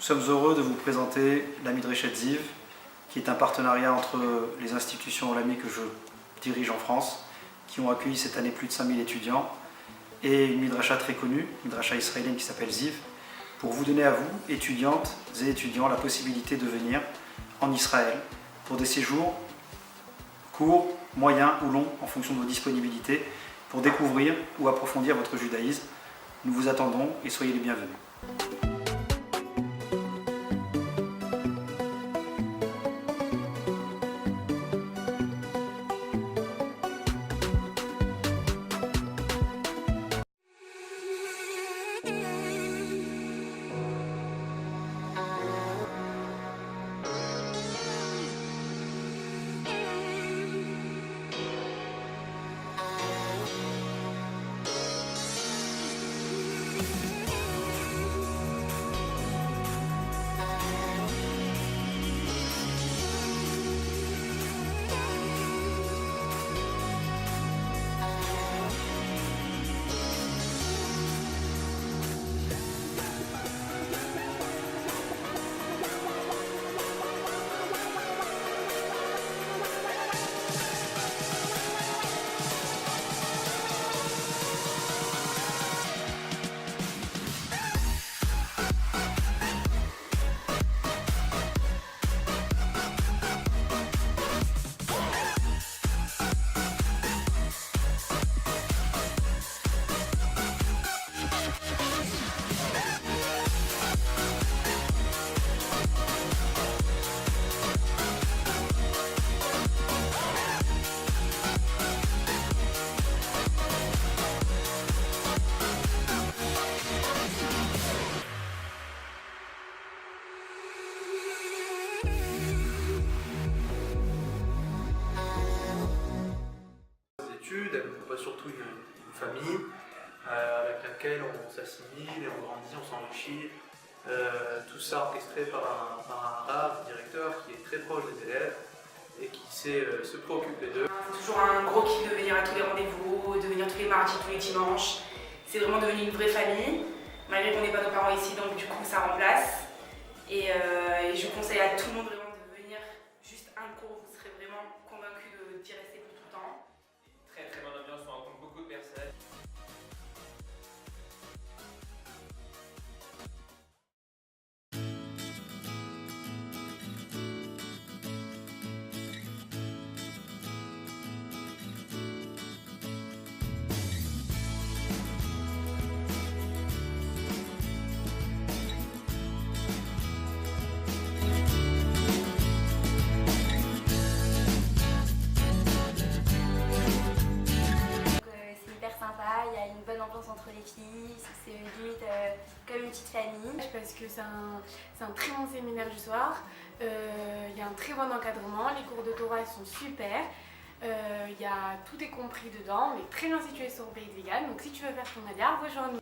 sommes heureux de vous présenter la Midreshet Ziv, qui est un partenariat entre les institutions Olami que je dirige en France, qui ont accueilli cette année plus de 5000 étudiants, et une midrasha très connue, une midrasha israélienne qui s'appelle Ziv, pour vous donner à vous, étudiantes et étudiants, la possibilité de venir en Israël pour des séjours courts, moyens ou longs, en fonction de vos disponibilités, pour découvrir ou approfondir votre judaïsme. Nous vous attendons et soyez les bienvenus. Elle nous propose surtout une famille avec laquelle on s'assimile et on grandit, on s'enrichit. Tout ça orchestré par un rave, directeur qui est très proche des élèves et qui sait se préoccuper d'eux. C'est toujours un gros kiff de venir à tous les rendez-vous, de venir tous les mardis, tous les dimanches. C'est vraiment devenu une vraie famille, malgré qu'on n'ait pas nos parents ici, donc du coup ça remplace. Et je conseille à tout le monde vraiment de venir juste un cours, vous serez vraiment convaincu d'y rester pour tout le temps. Très bonne ambiance, on rencontre beaucoup de personnes. Il y a une bonne ambiance entre les filles, c'est limite comme une petite famille. Parce que c'est un très bon séminaire du soir, il y a un très bon encadrement, les cours de Torah sont super, tout est compris dedans, on est très bien situé sur le pays de Vigan, donc si tu veux faire ton alia, rejoins-nous.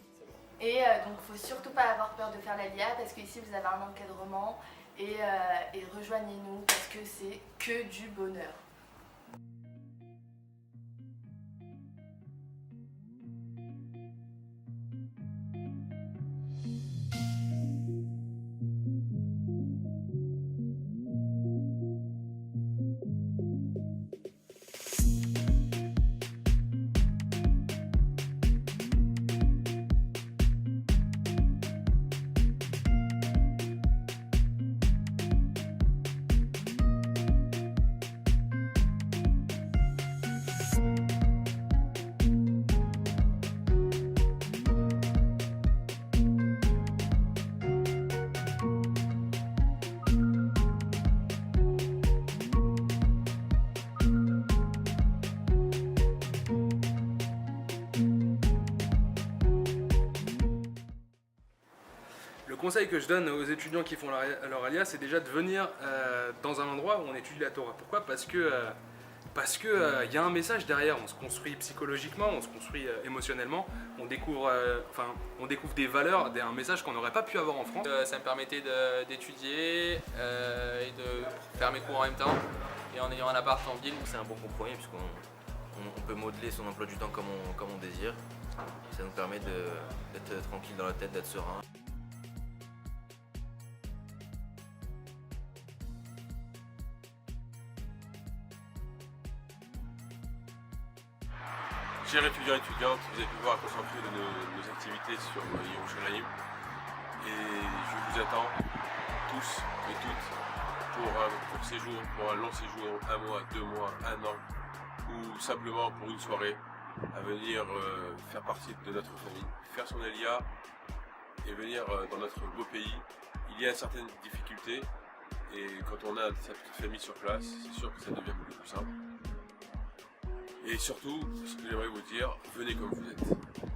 Et donc il ne faut surtout pas avoir peur de faire l'alia parce qu'ici vous avez un encadrement et rejoignez-nous parce que c'est que du bonheur. Le conseil que je donne aux étudiants qui font leur alia, c'est déjà de venir dans un endroit où on étudie la Torah. Pourquoi? Parce que y a un message derrière. On se construit psychologiquement, on se construit émotionnellement. On découvre des valeurs, un message qu'on n'aurait pas pu avoir en France. Ça me permettait d'étudier et de faire mes cours en même temps. Et en ayant un appart en ville, c'est un bon compromis puisqu'on peut modeler son emploi du temps comme on désire. Ça nous permet d'être tranquille dans la tête, d'être serein. Chers étudiants et étudiantes, vous avez pu voir la concentrée de nos activités sur Yerushalayim. Et je vous attends tous et toutes pour un long séjour, 1 mois, 2 mois, 1 an, ou simplement pour une soirée, à venir faire partie de notre famille, faire son Elia et venir dans notre beau pays. Il y a certaines difficultés et quand on a sa petite famille sur place, c'est sûr que ça devient beaucoup plus simple. Et surtout, ce que j'aimerais vous dire, venez comme vous êtes.